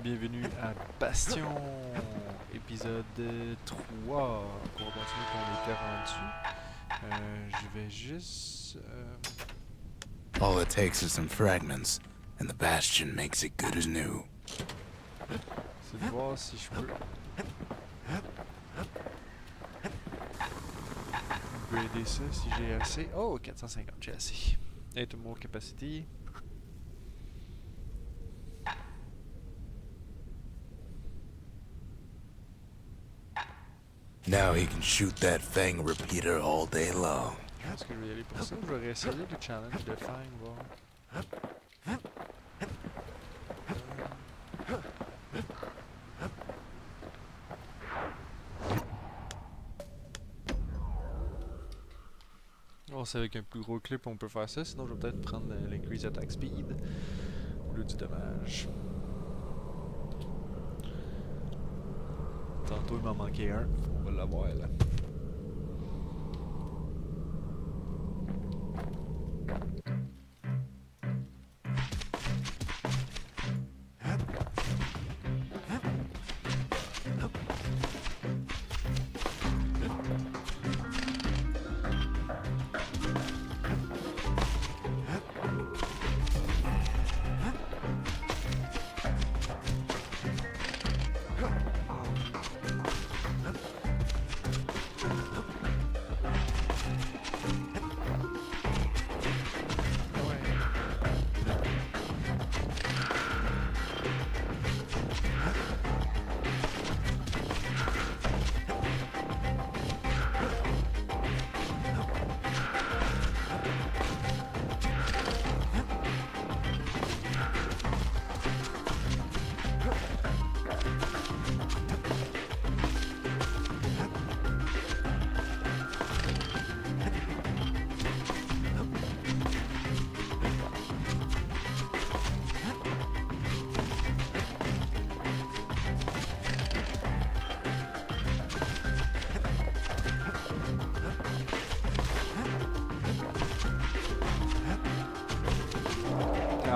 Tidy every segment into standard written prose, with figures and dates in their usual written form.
Bienvenue à Bastion, épisode 3. Pour continuer qu'on était rendu, je vais juste... All it takes is some fragments, and the Bastion makes it good as new. c'est de voir si je peux upgrader ça, si j'ai assez. Oh, 450, j'ai assez. Et tout more capacity. Now he can shoot that Fang repeater all day long. Je pense que je vais y aller pour ça. Je vais réessayer le challenge de Fang, voir. Oh, c'est avec un plus gros clip on peut faire ça, sinon je vais peut-être prendre l'increase attack speed au lieu du dommage. Tantôt il m'en manquait un, on va l'avoir là.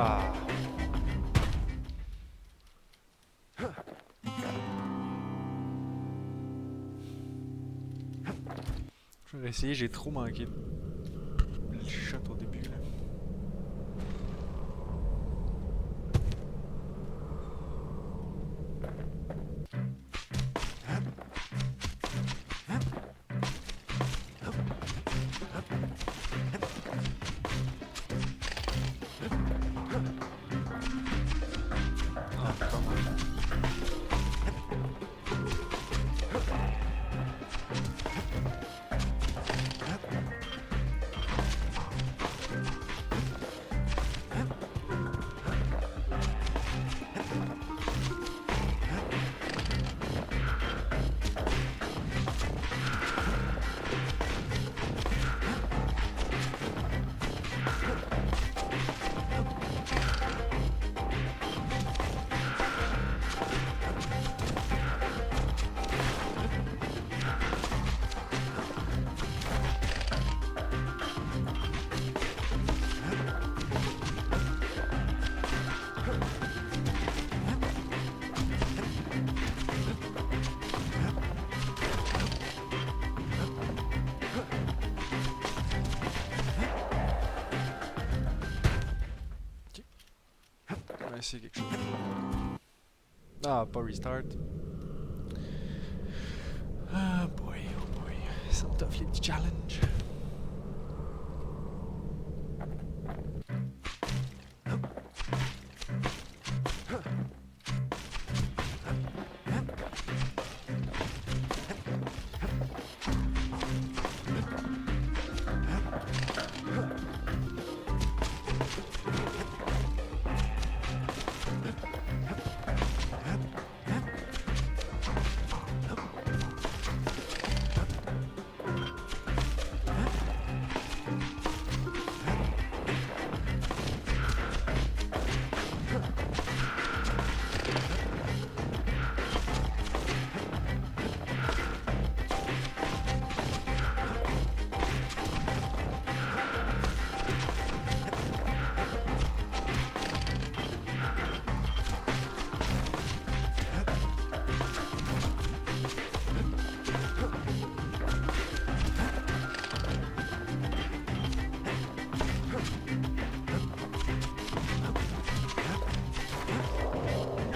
Ah. Je vais essayer, j'ai trop manqué le shot au début là. Ah, pas mal. On va essayer quelque chose. Ah, pas restart. Ah boy, oh boy. Ils sont tough les petits challenges.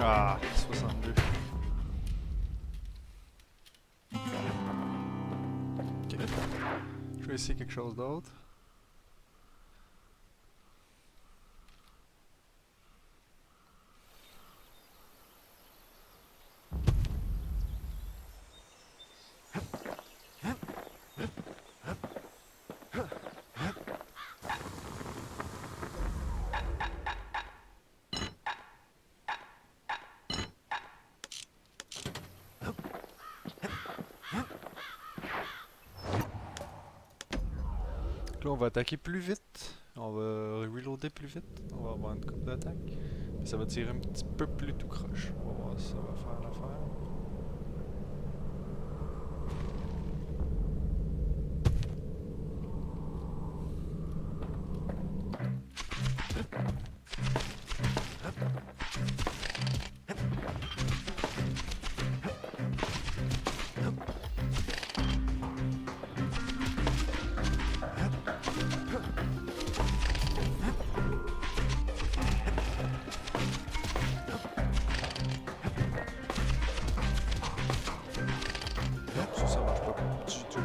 Ah, 62. Ok. Je vais essayer quelque chose d'autre. Là, on va attaquer plus vite. On va reloader plus vite. On va avoir une coupe d'attaque. Mais ça va tirer un petit peu plus tout croche. On va voir si ça va faire l'affaire. Non, ça marche pas du tout.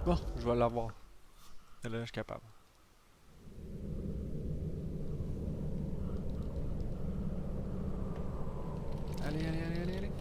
Bon, je vais l'avoir. Et là, je suis capable. Allez, allez, allez, allez, allez.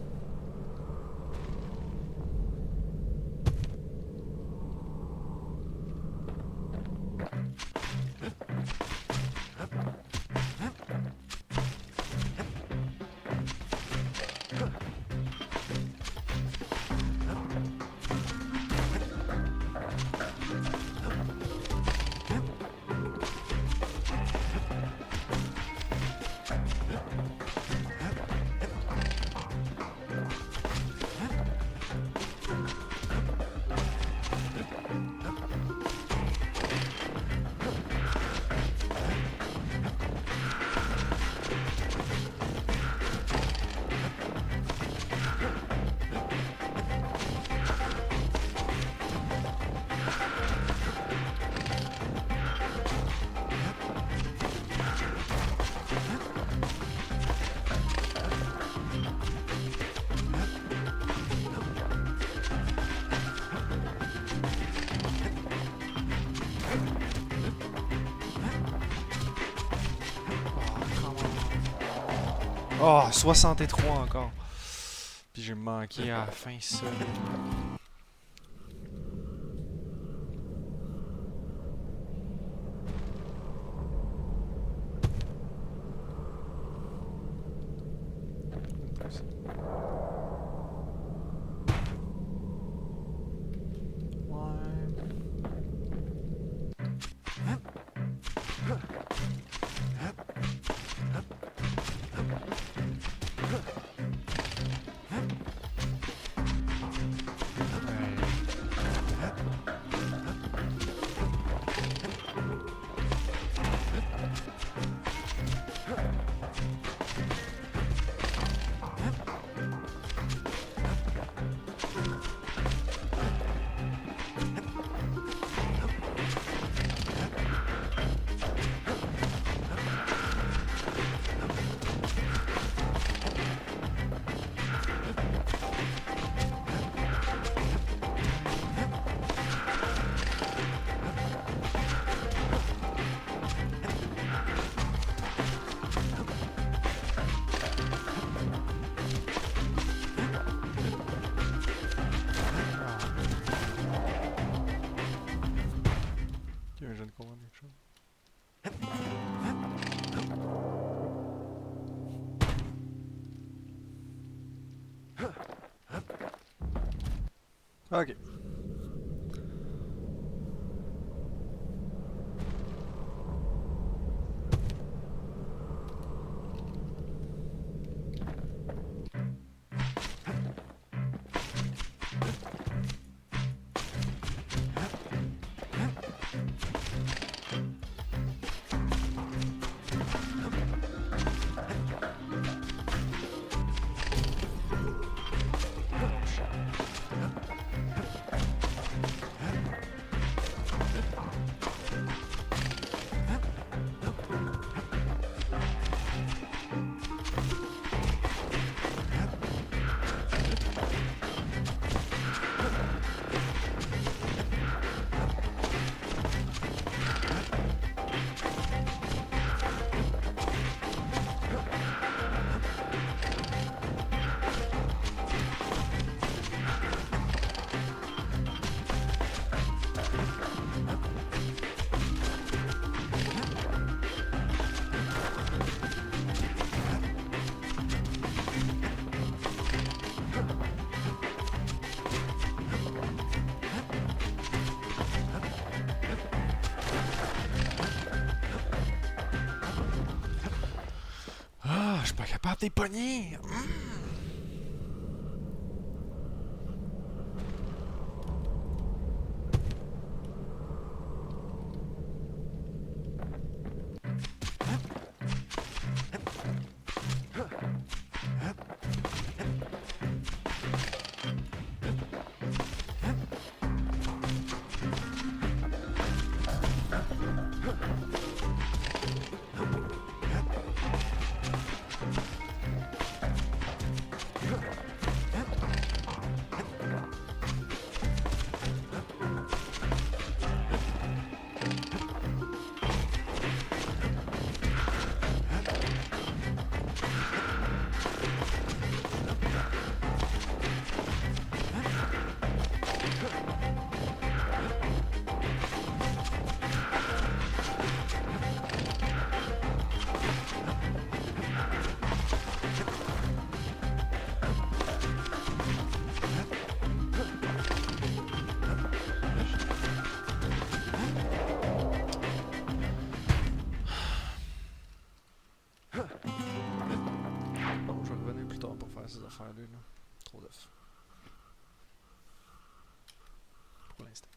Oh, 63 encore. Puis j'ai manqué à la fin solidement. Ok. Ah, je suis pas capable des poignées. Bon, je vais revenir plus tard pour faire ces affaires-là. Là. Trop d'œufs. Pour l'instant.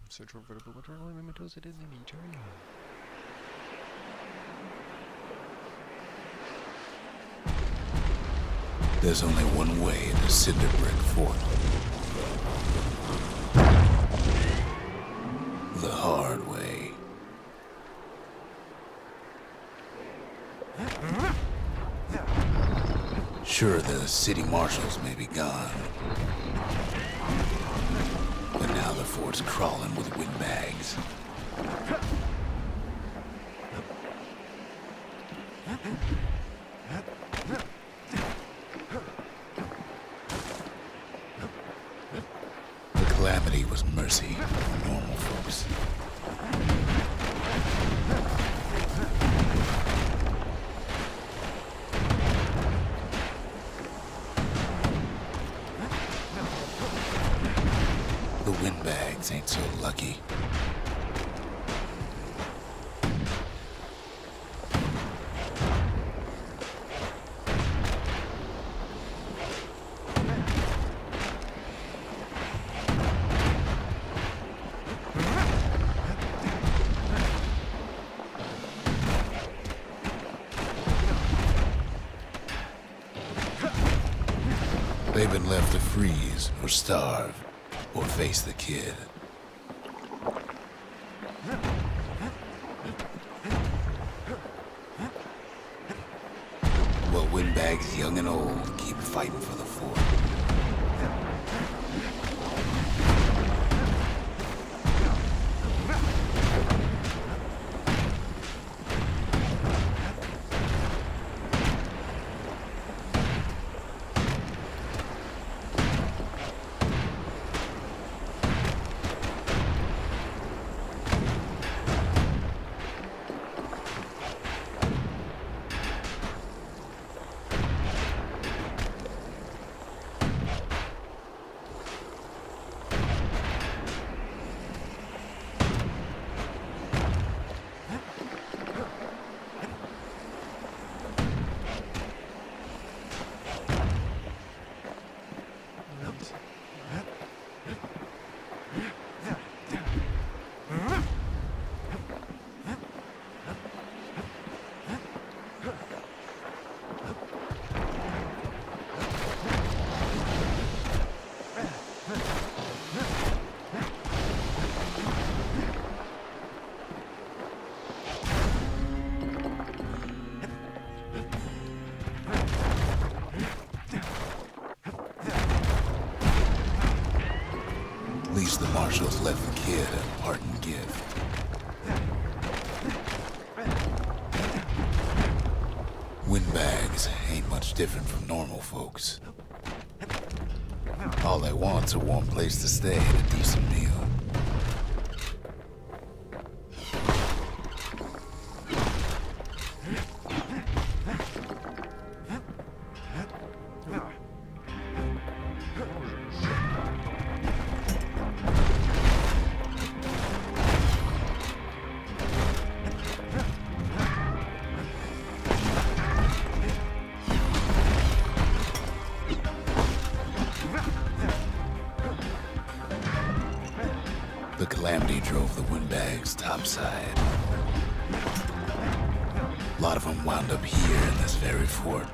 Search for vertical maternal mementos it in inventory. There's only one way to Cinderbrick Fort. The hard way. Sure, the city marshals may be gone, but now the fort's crawling with windbags. The calamity was mercy for normal folks. The windbags ain't so lucky. They've been left to freeze or starve or face the kid. Well, windbags young and old keep fighting for the fort. guess the marshals left the kid a parting gift. Windbags ain't much different from normal folks. All they want's a warm place to stay and a decent meal. The Calamity drove the Windbags topside. A lot of them wound up here in this very fort.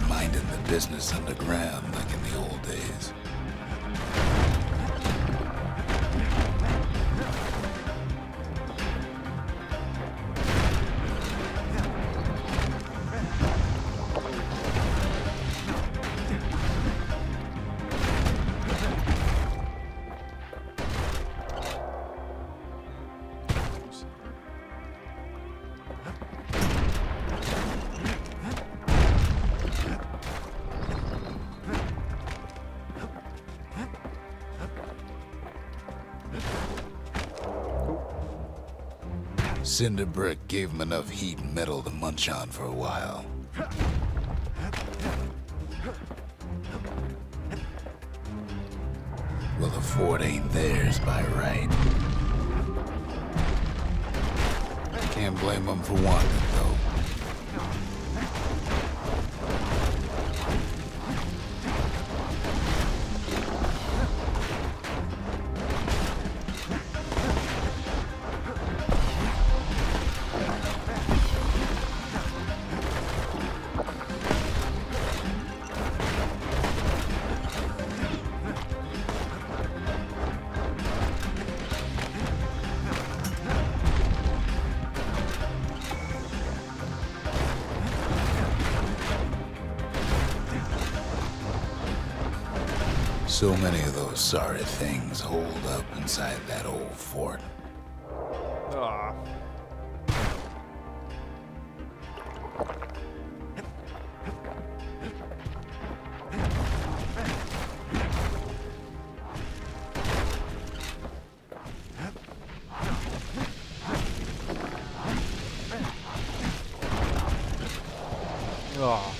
Minding the business underground like in the old days. Cinder Brick gave him enough heat and metal to munch on for a while. Well, the fort ain't theirs by right. Can't blame them for wanting it, though. So many of those sorry things holed up inside that old fort. Ah. Ah.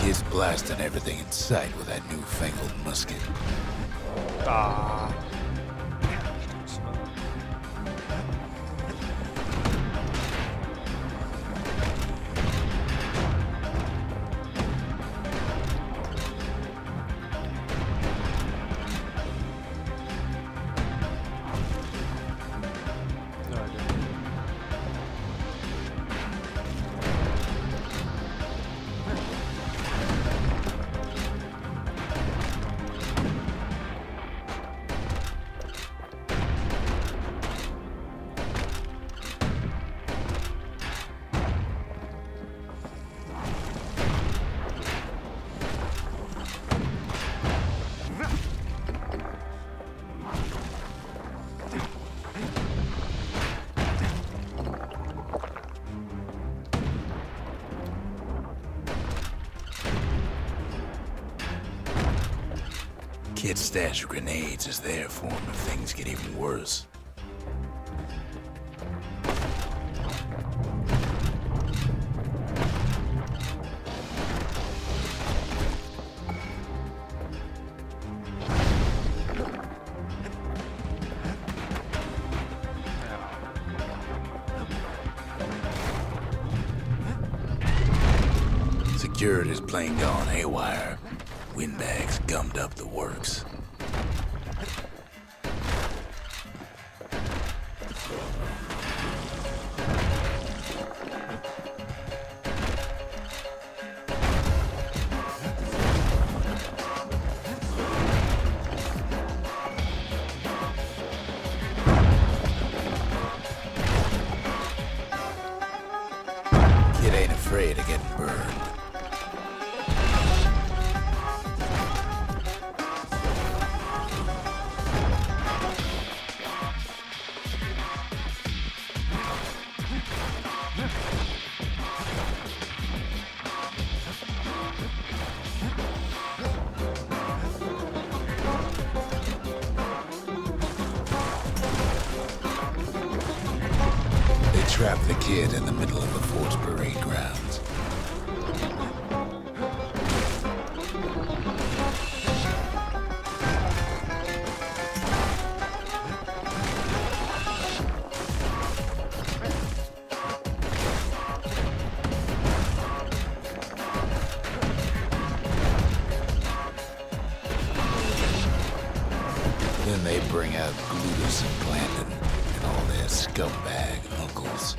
Kid's blasting everything in sight with that newfangled musket. Ah. No idea. Kid's stash of grenades is there for him if things get even worse. Security's plane gone haywire. Windbags gummed up the works. Kid ain't afraid of getting burned. They trapped the kid in the middle of the fort's parade grounds. Then they bring out Glutus and Glandon and all their scumbag uncles.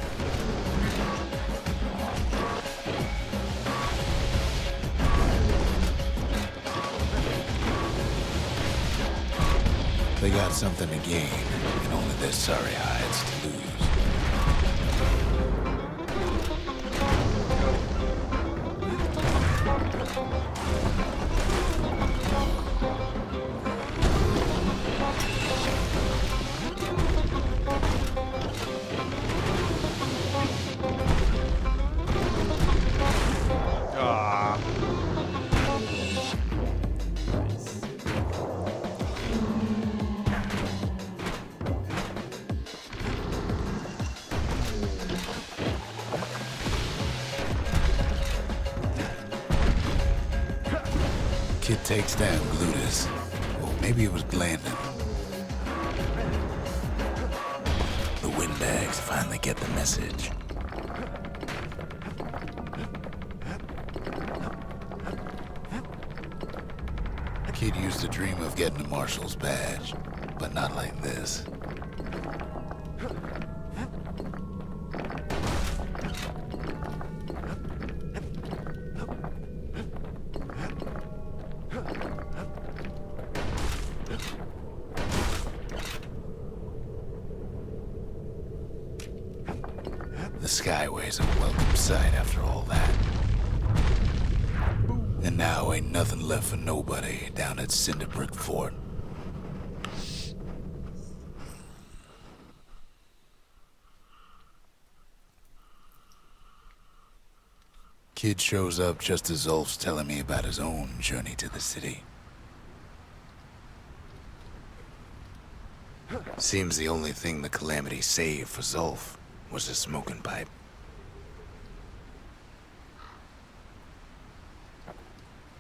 They got something to gain, and only their sorry hides to lose. Ah. Nice. Kid takes down Glutus. Or maybe it was Glandon. The Windbags finally get the message. Kid used to dream of getting a marshal's badge, but not like this. The Skyway's a welcome sight after all that. And now ain't nothing left for nobody down at Cinderbrick Fort. Kid shows up just as Zulf's telling me about his own journey to the city. Seems the only thing the Calamity saved for Zulf was his smoking pipe.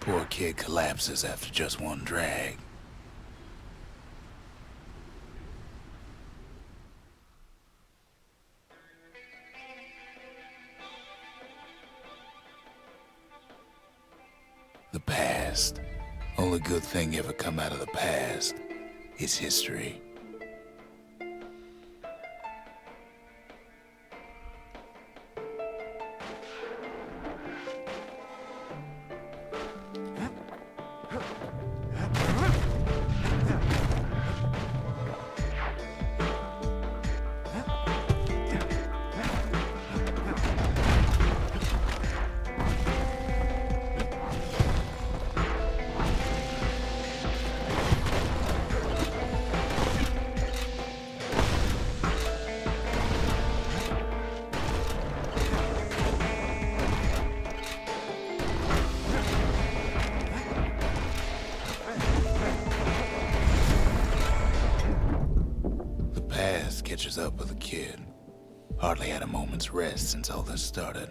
Poor kid collapses after just one drag. The past. Only good thing ever come out of the past is history. catches up with the kid. Hardly had a moment's rest since all this started.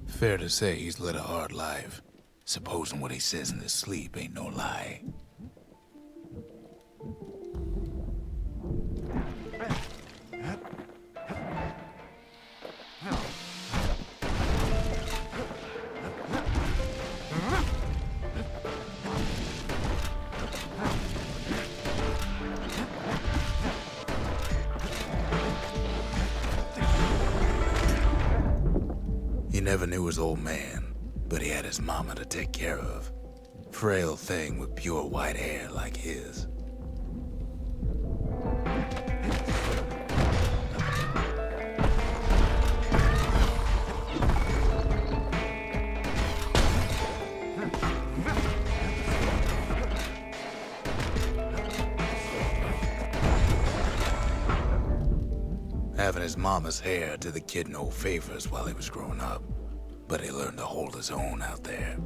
Fair to say he's led a hard life, supposing what he says in his sleep ain't no lie. He never knew his old man, but he had his mama to take care of. Frail thing with pure white hair like his. Having his mama's hair did the kid no favors while he was growing up, but he learned to hold his own out there.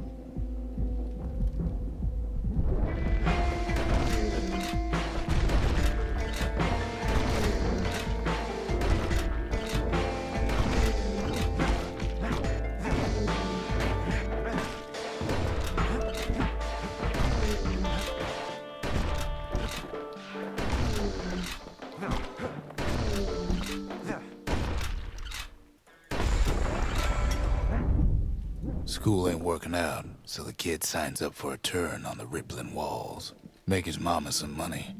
School ain't working out, so the kid signs up for a turn on the rippling walls. Make his mama some money.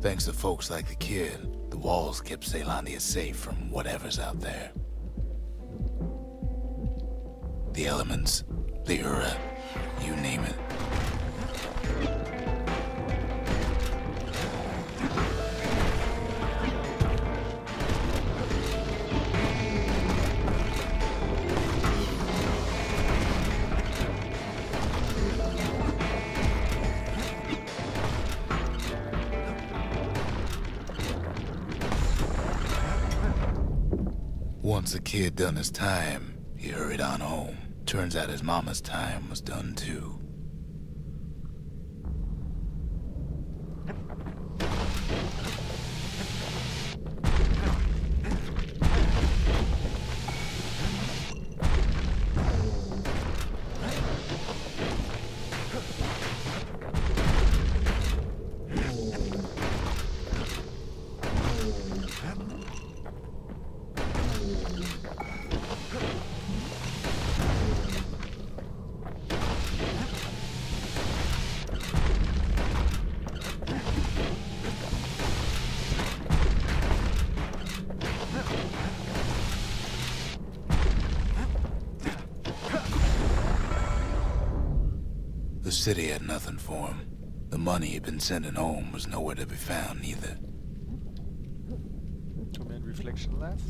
Thanks to folks like the kid, the walls kept Ceylondia safe from whatever's out there. The elements, the Ura, you name it. Once the kid done his time, he hurried on home. Turns out his mama's time was done too. The city had nothing for him. The money he'd been sending home was nowhere to be found either. 2 main reflection left.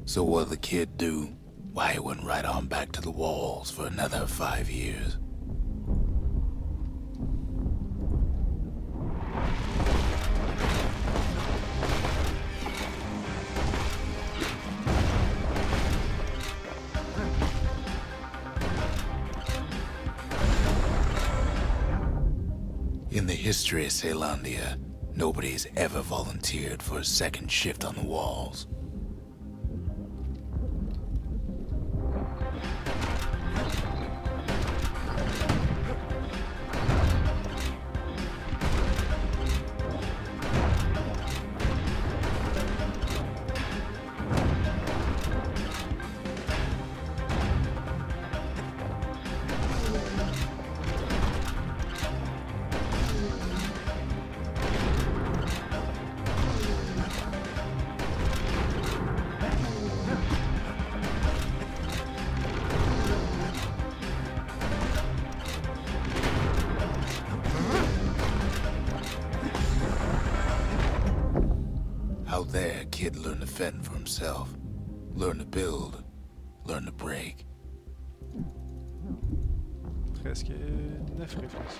So what'd the kid do? Why, he went right on back to the walls for another 5 years. In the history of Caelandia, nobody's ever volunteered for a second shift on the walls. Out there, kid learned to fend for himself. Learn to build. Learn to break. Presque 9 réflexions.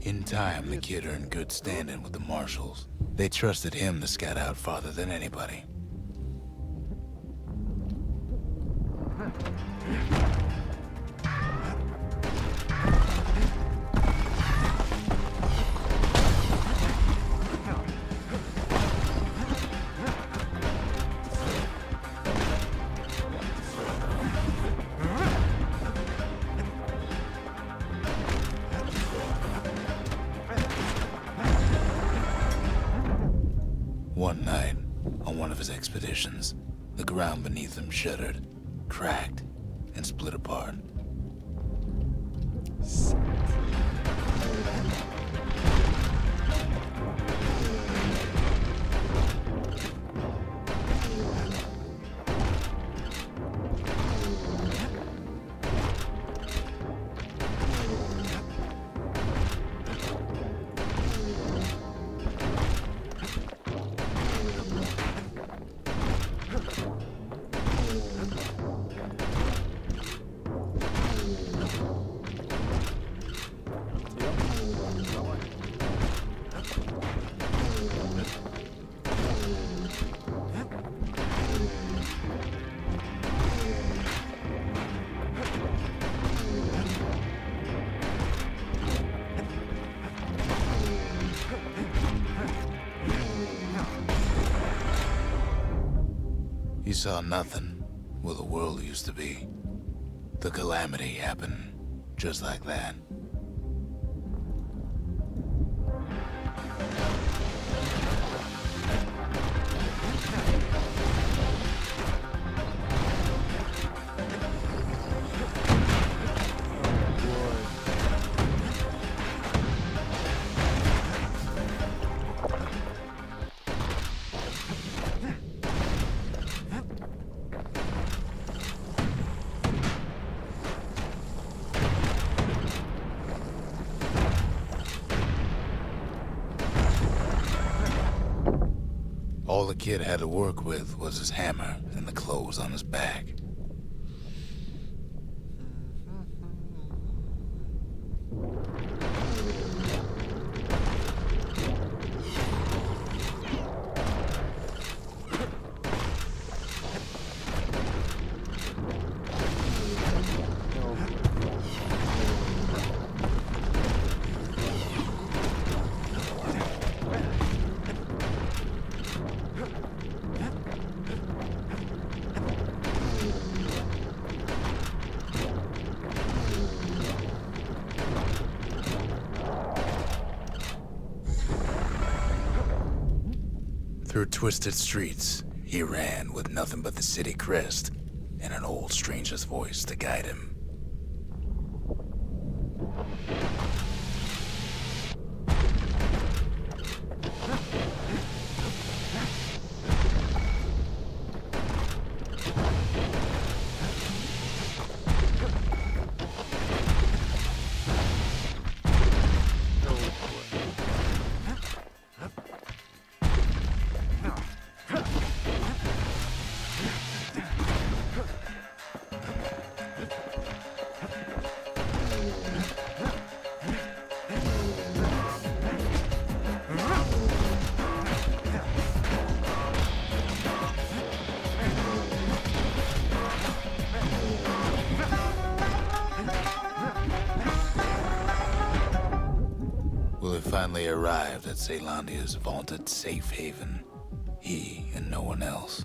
In time, the kid earned good standing with the marshals. They trusted him to scout out farther than anybody. One night, on one of his expeditions, the ground beneath him shuddered, cracked, and split apart. He saw nothing where the world used to be. The calamity happened just like that. All the kid had to work with was his hammer and the clothes on his back. Through twisted streets, he ran with nothing but the city crest and an old stranger's voice to guide him. finally arrived at Caelandia's vaunted safe haven. He and no one else.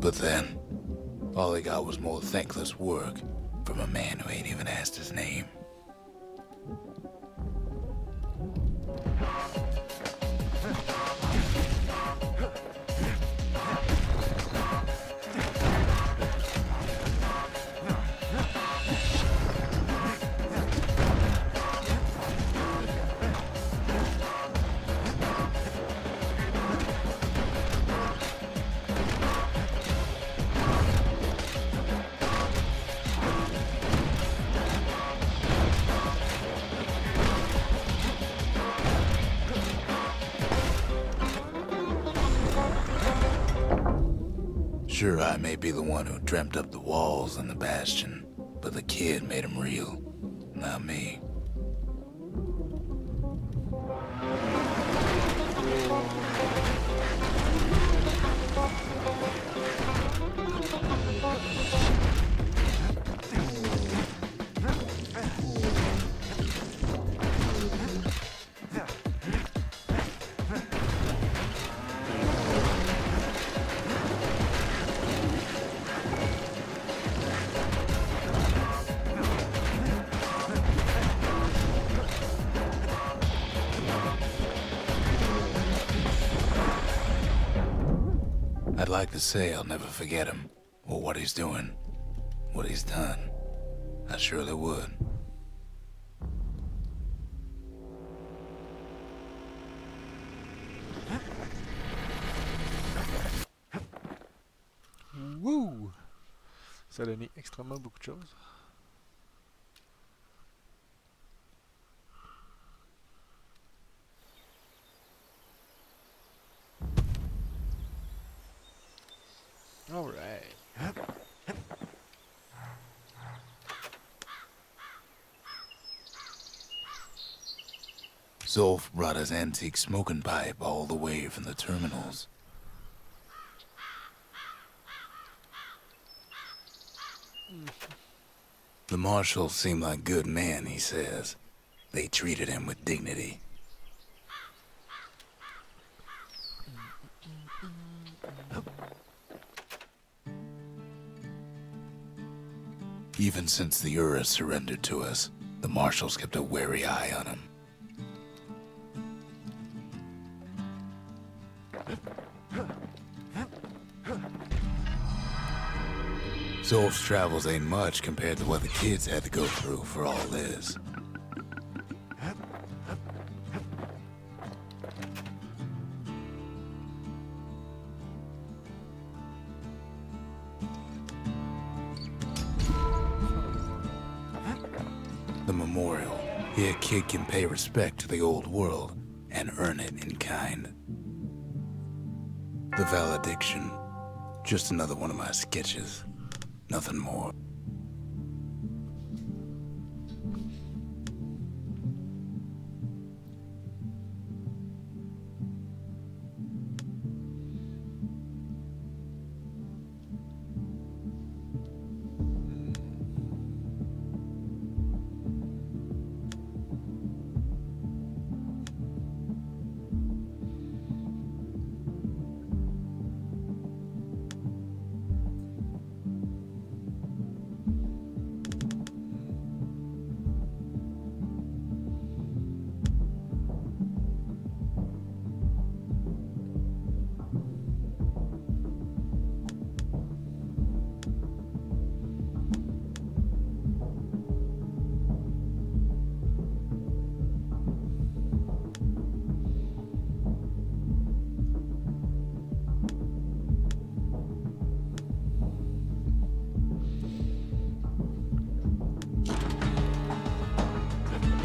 But then, all he got was more thankless work from a man who ain't even asked his name. Sure, I may be the one who dreamt up the walls and the Bastion, but the kid made them real, not me. I'd like to say I'll never forget him, or what he's doing, what he's done. I surely would. Wouh! Ça a donné extrêmement beaucoup de choses. Alright. Zolf brought his antique smoking pipe all the way from the terminals. The marshals seem like good men, he says. They treated him with dignity. Even since the Urus surrendered to us, the marshals kept a wary eye on him. Zolf's travels ain't much compared to what the kids had to go through for all this. The memorial. Here a kid can pay respect to the old world and earn it in kind. The valediction. Just another one of my sketches. Nothing more.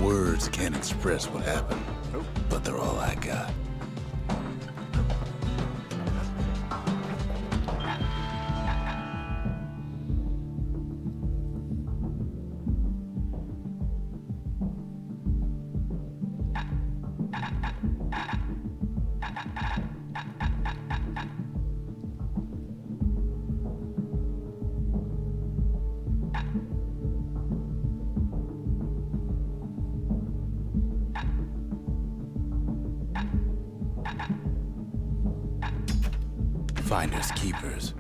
Words can't express what happened, but they're all I got. Finders keepers.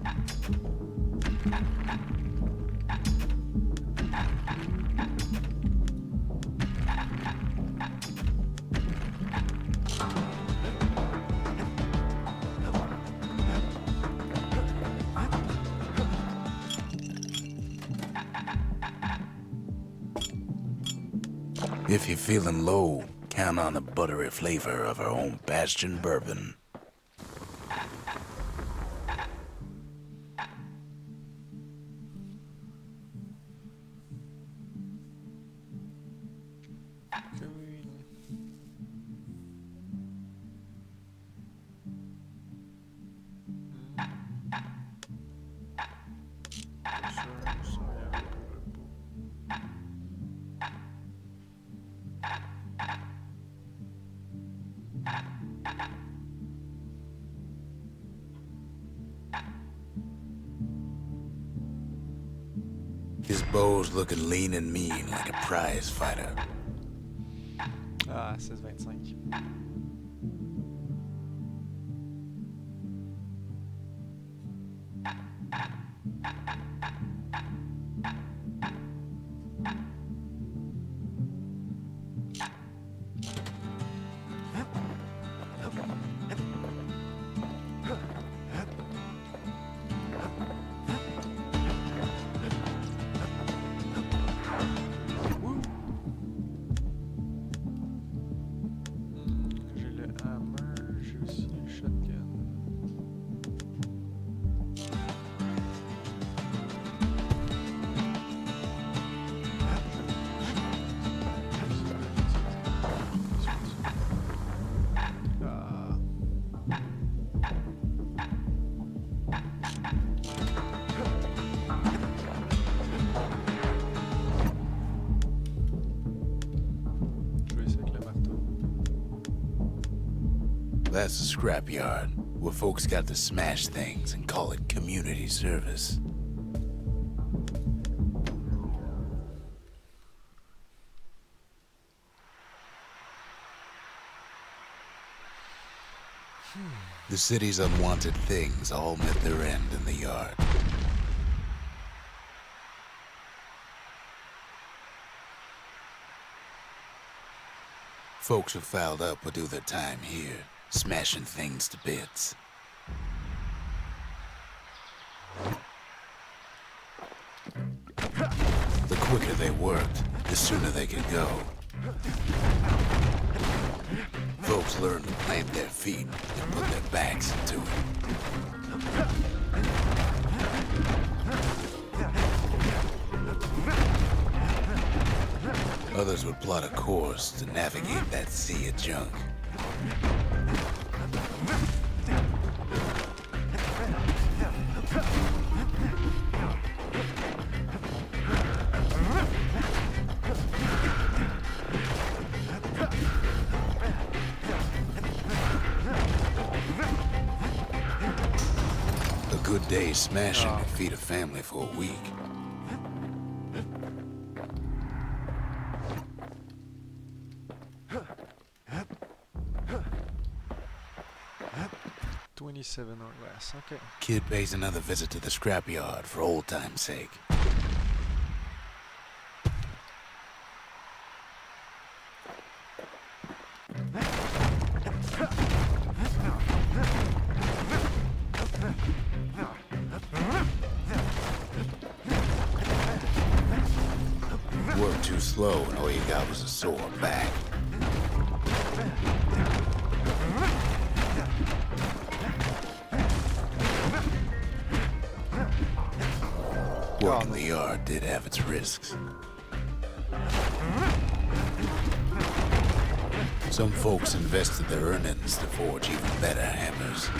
If you're feeling low, count on the buttery flavor of our own Bastion bourbon. His bow's looking lean and mean like a prize fighter. Ah, 6,25. J'ai le hammer, j'ai aussi le shotgun. Ah. Je vais essayer avec le marteau. That's a scrapyard, where folks got to smash things and call it community service. The city's unwanted things all met their end in the yard. Folks who fouled up will do their time here, smashing things to bits. The quicker they worked, the sooner they could go. Folks learn to plant their feet and put their backs into it. Others would plot a course to navigate that sea of junk. A good day smashing could feed a family for a week. $27 or less, okay. Kid pays another visit to the scrapyard for old time's sake. Worked too slow and all you got was a sore back. Working the yard did have its risks. Some folks invested their earnings to forge even better hammers.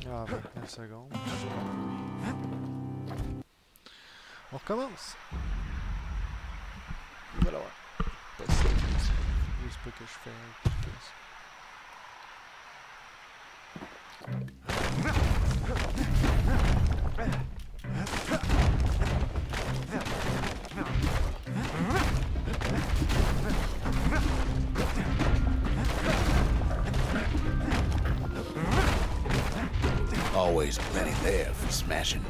Ah, 29 secondes. On recommence. Voilà, ouais. Pas de stress. Juste pas que je fais quelque chose. Always plenty there for smashing.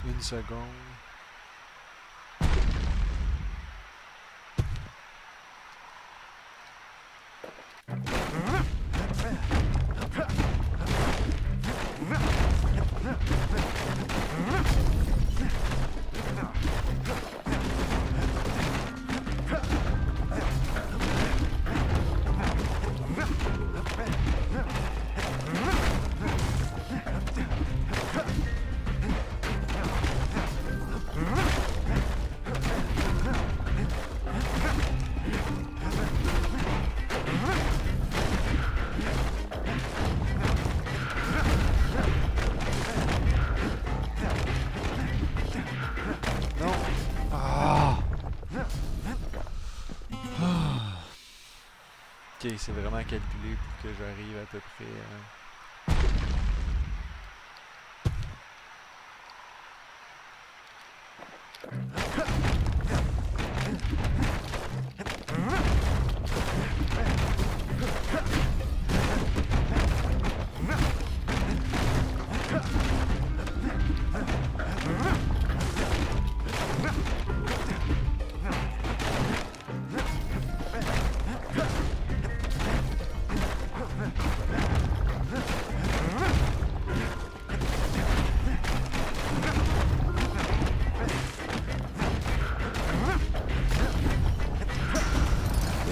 Une seconde. Ok, c'est vraiment calculé pour que j'arrive à peu près à...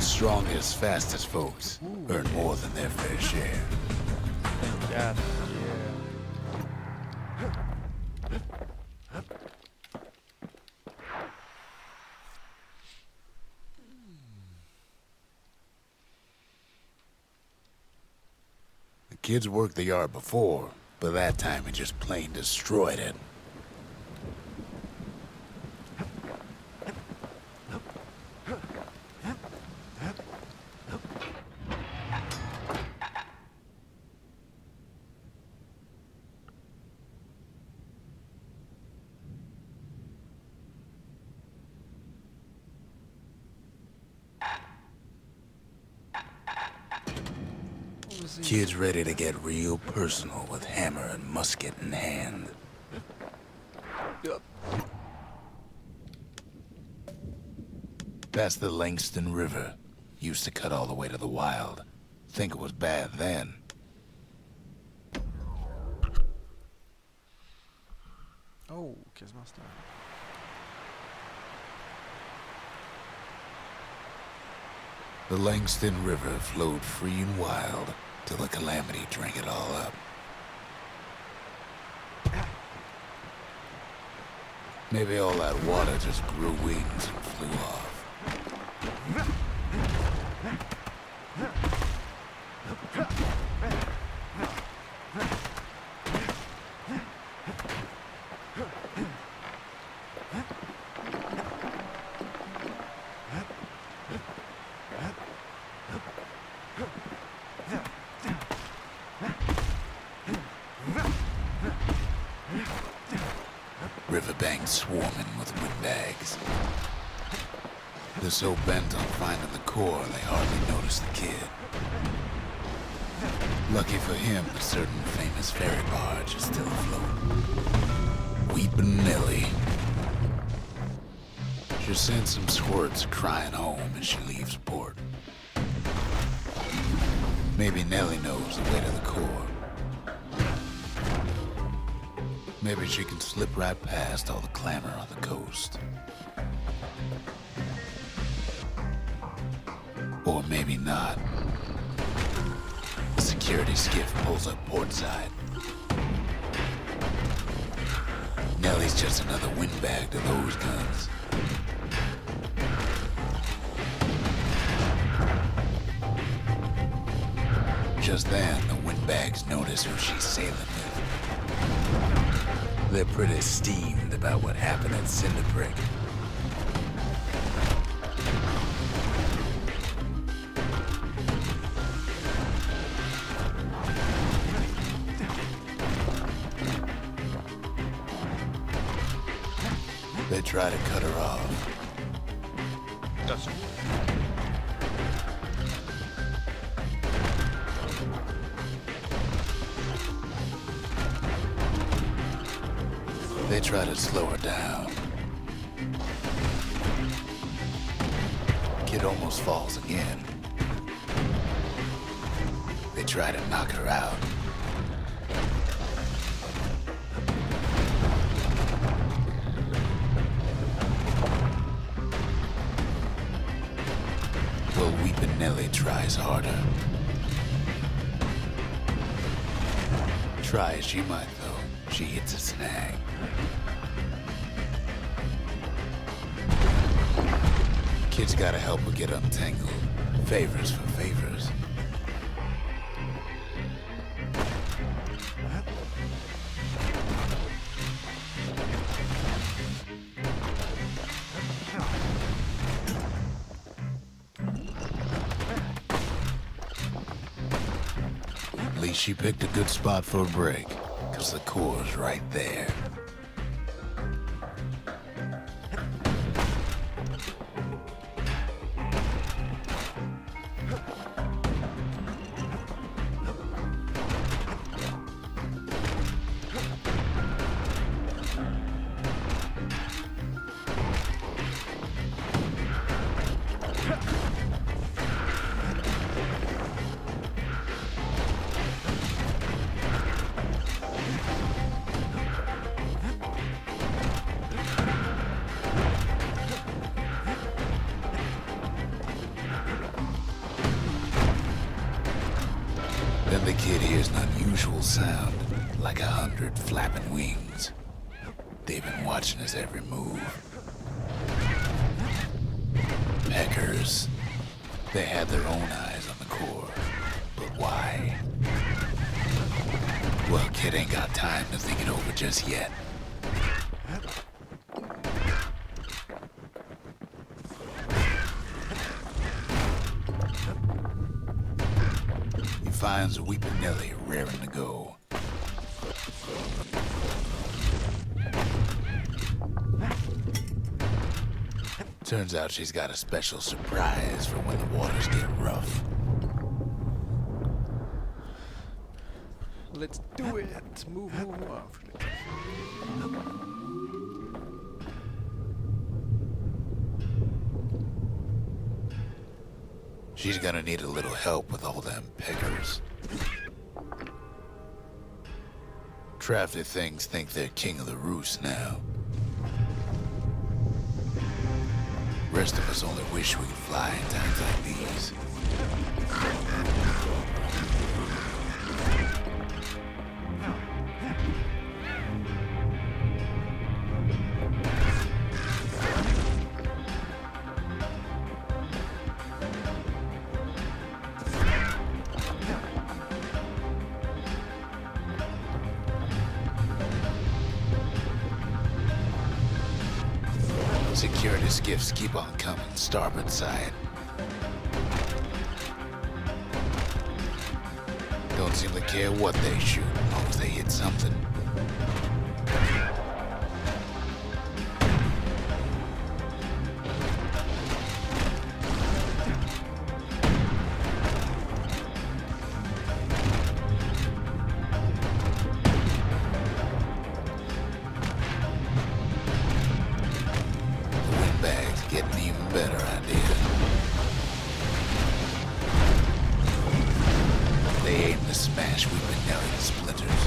Strongest, fastest folks earn more than their fair share. Thank God, The kids worked the yard before, but that time it just plain destroyed it. Kids ready to get real personal with hammer and musket in hand. That's the Langston River. Used to cut all the way to the wild. Think it was bad then. Oh, quasiment c'était The Langston River flowed free and wild till the calamity drank it all up. Maybe all that water just grew wings and flew off. Riverbanks swarming with windbags. They're so bent on finding the core, they hardly notice the kid. Lucky for him, a certain famous ferry barge is still afloat. Weepin' Nellie. She sends some squirts crying home as she leaves port. Maybe Nellie knows the way to the core. Maybe she can slip right past all the clamor on the coast. Or maybe not. The security skiff pulls up portside. Nelly's just another windbag to those guns. Just then, the windbags notice who she's sailing with. They're pretty steamed about what happened at Cinderbrick. They try to cut her off. Doesn't. They try to slow her down. Kid almost falls again. They try to knock her out. Well, Weepin' Nelly tries harder. Try as she might, though, she hits a snag. Kid's gotta help her get untangled. Favors for favors. At least she picked a good spot for a break, 'cause the core's right there. Then the kid hears an unusual sound, like 100 flapping wings. They've been watching his every move. Peckers. They had their own eyes on the core. But why? Well, kid ain't got time to think it over just yet. He finds Weepin' Nelly raring to go. Turns out she's got a special surprise for when the waters get rough. Let's do it! Move. She's gonna need a little help with all them peckers. Crafty things think they're king of the roost now. Rest of us only wish we could fly in times like these. Security skiffs keep on coming, starboard side. Don't seem to care what they shoot, as long as they hit something. Get an even better idea. They aim to smash Weepin' Nelly to splinters.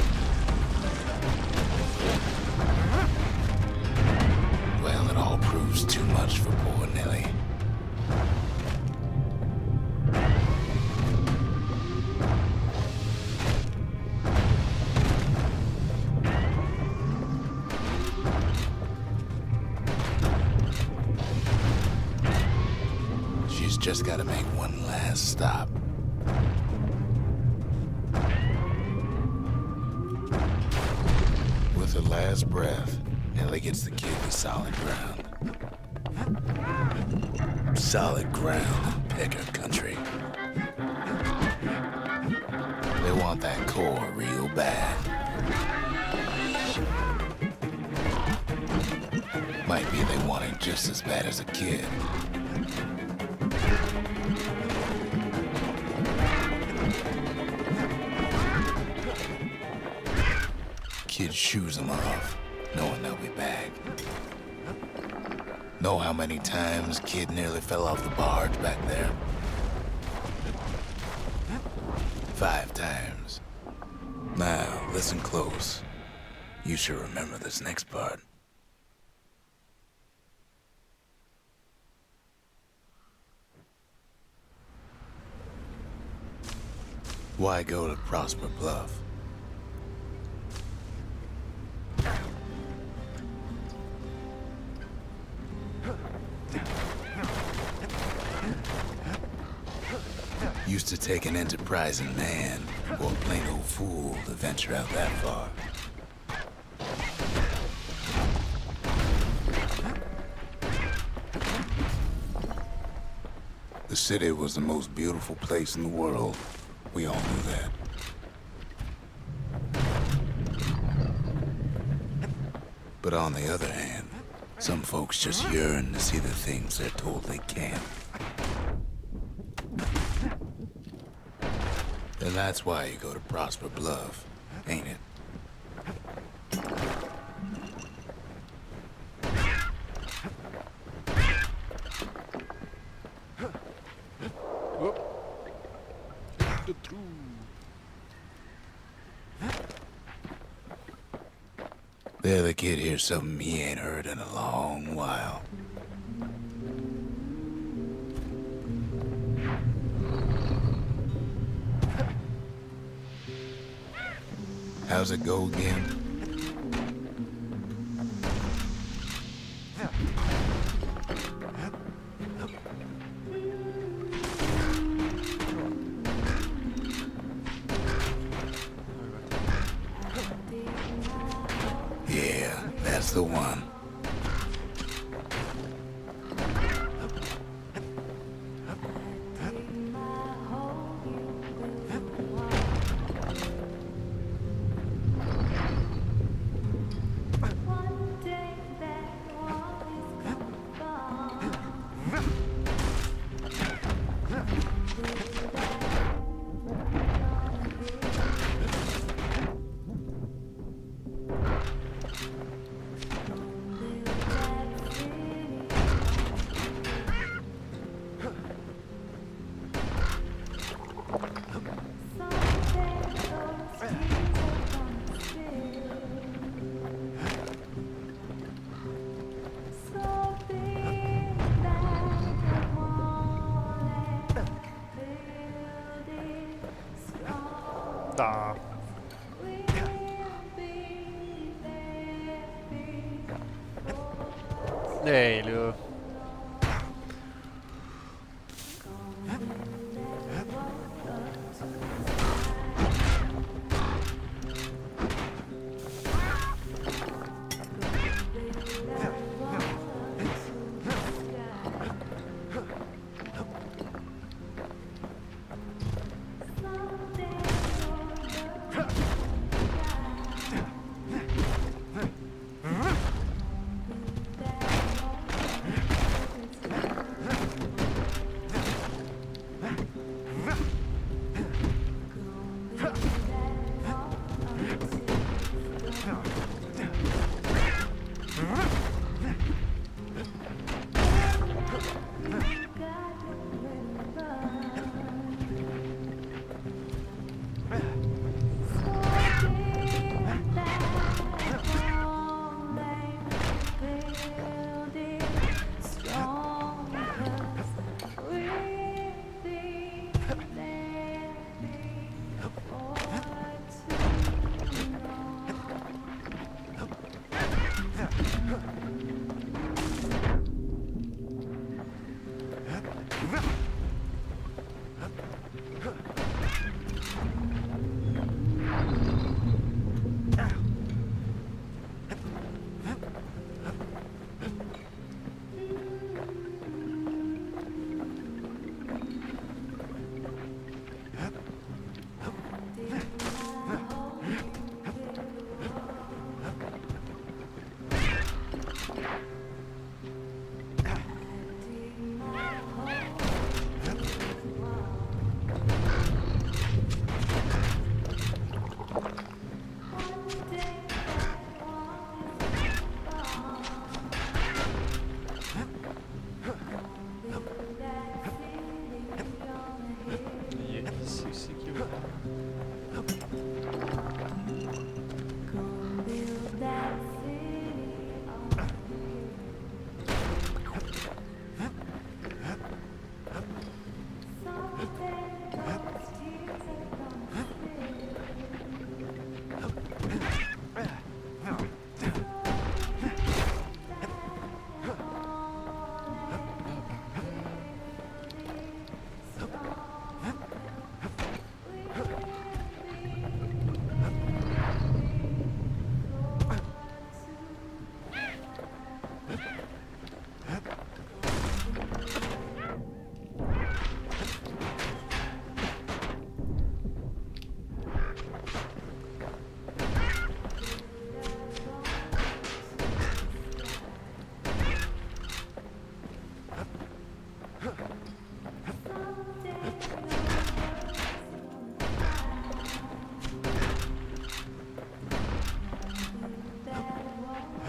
just gotta make one last stop. With her last breath, Ellie gets the kid to solid ground. Solid ground in Picker country. They want that core real bad. Might be they want it just as bad as a kid. Kid shoes them off, knowing they'll be back. Know how many times Kid nearly fell off the barge back there? 5 times. Now, listen close. You should remember this next part. Why go to Prosper Bluff? Used to take an enterprising man or a plain old fool to venture out that far. The city was the most beautiful place in the world. We all knew that. But on the other hand, some folks just yearn to see the things they're told they can't. And that's why you go to Prosper Bluff, ain't it? There the kid hears something he ain't heard in a long while. How's it go again? Yeah, that's the one. Ah. Hey là.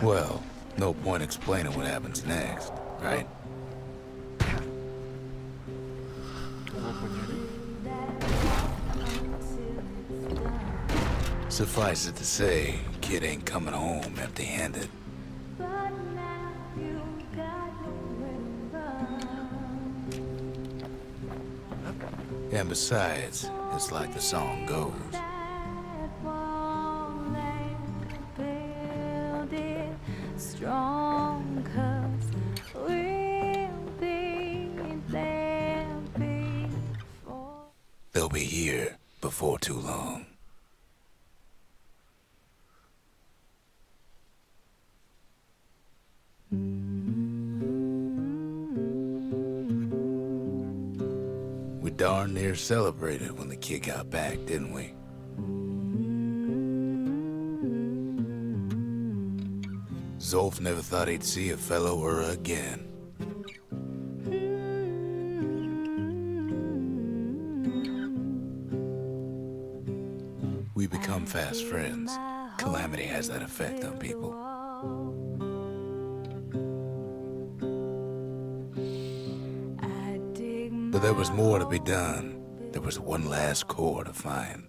Well, no point explaining what happens next, right? On va pogner. Suffice it to say, kid ain't coming home empty-handed. And besides, it's like the song goes. Strong, 'cause we'll be there before. They'll be here before too long. We darn near celebrated when the kid got back, didn't we? Zolf never thought he'd see a fellow or again. We become fast friends. Calamity has that effect on people. But there was more to be done. There was one last core to find.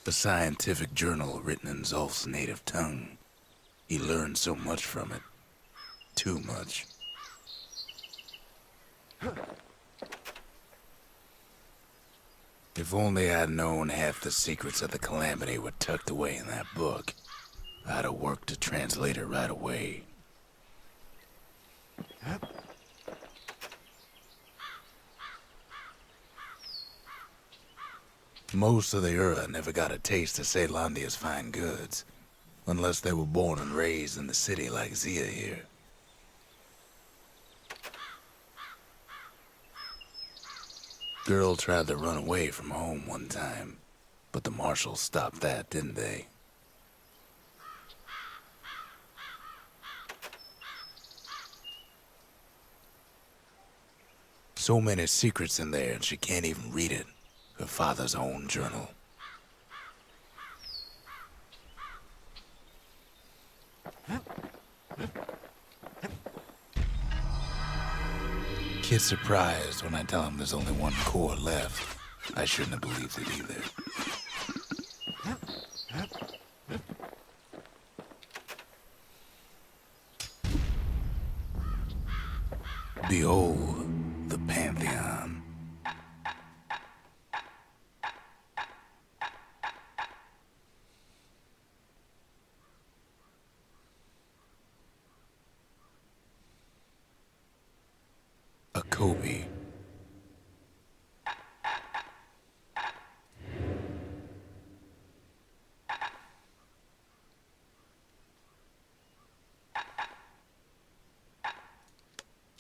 A scientific journal written in Zolf's native tongue. He learned so much from it. Too much. If only I'd known half the secrets of the Calamity were tucked away in that book, I'd have worked to translate it right away. Most of the Ura never got a taste of Caelondia's fine goods, unless they were born and raised in the city like Zia here. Girl tried to run away from home one time, but the marshals stopped that, didn't they? So many secrets in there and she can't even read it. Her father's own journal. Kid's surprised when I tell him there's only one core left. I shouldn't have believed it either. Behold, the Pantheon. A Kobe.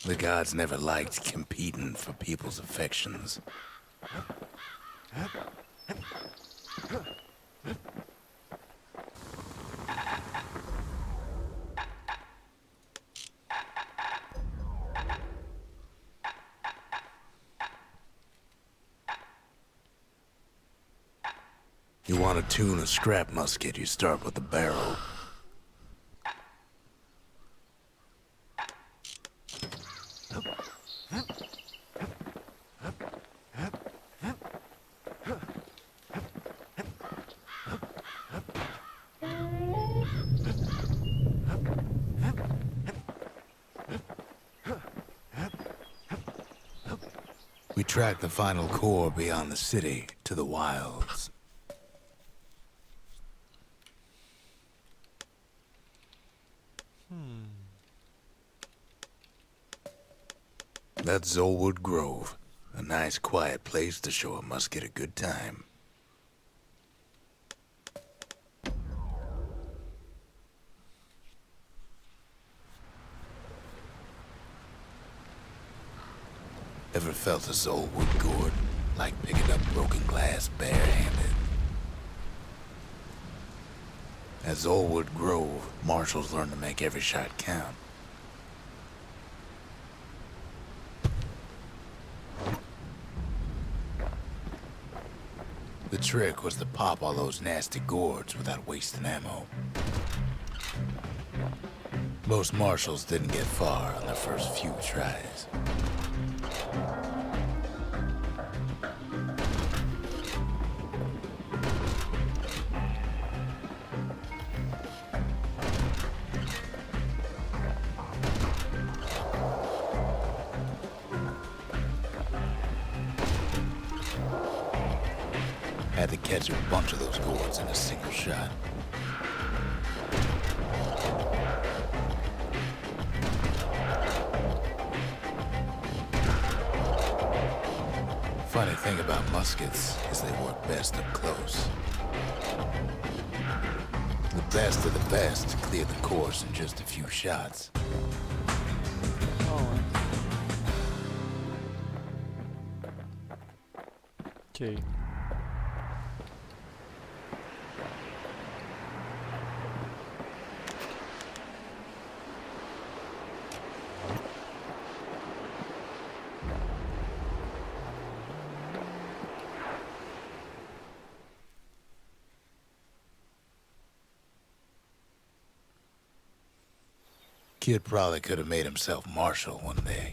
The gods never liked competing for people's affections. You want to tune a scrap musket, you start with the barrel. We track the final core beyond the city to the wilds. That's Zolwood Grove, a nice quiet place to show a musket a good time. Ever felt a Zolwood gourd, like picking up broken glass barehanded? At Zolwood Grove, marshals learn to make every shot count. The trick was to pop all those nasty gourds without wasting ammo. Most marshals didn't get far on their first few tries. Had to catch a bunch of those gourds in a single shot. Funny thing about muskets is they work best up close. The best of the best cleared the course in just a few shots. Ah ouais. Ok. Kid probably could have made himself marshal one day.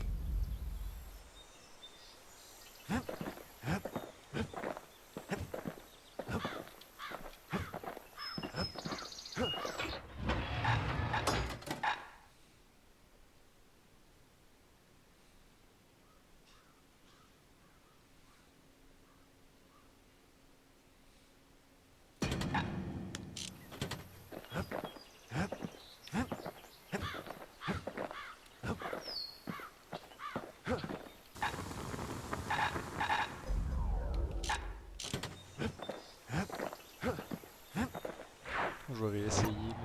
Je vais réessayer là.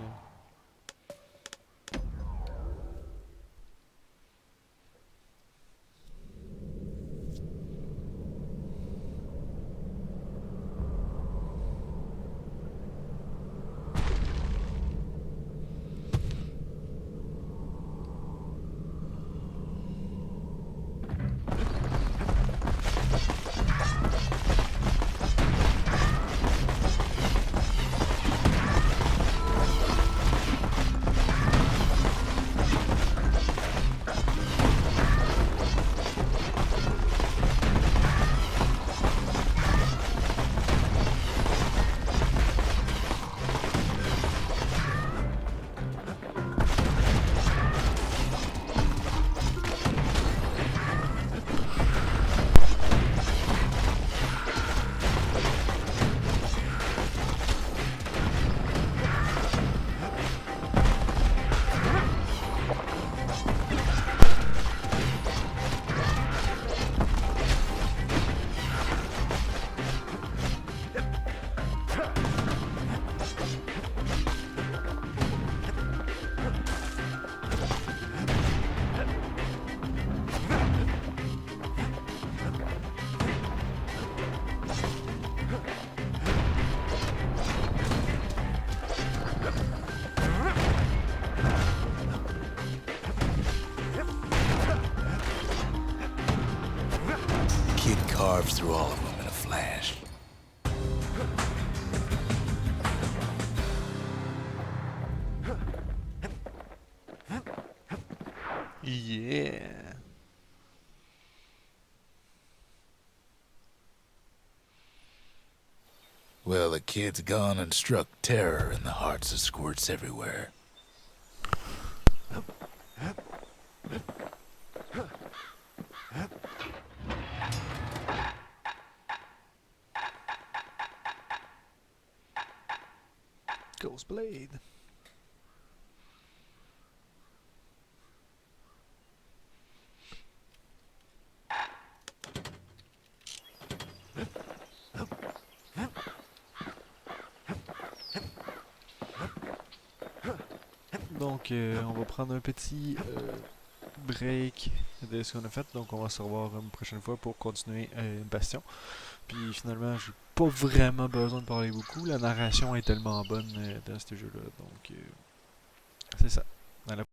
Carved through all of them in a flash. Yeah. Well, the kid's gone and struck terror in the hearts of squirts everywhere. Ghost Blade. Donc, on va prendre un petit break de ce qu'on a fait. Donc, on va se revoir une prochaine fois pour continuer Bastion. Puis finalement, j'ai pas vraiment besoin de parler beaucoup. La narration est tellement bonne dans ce jeu-là. Donc, c'est ça. À la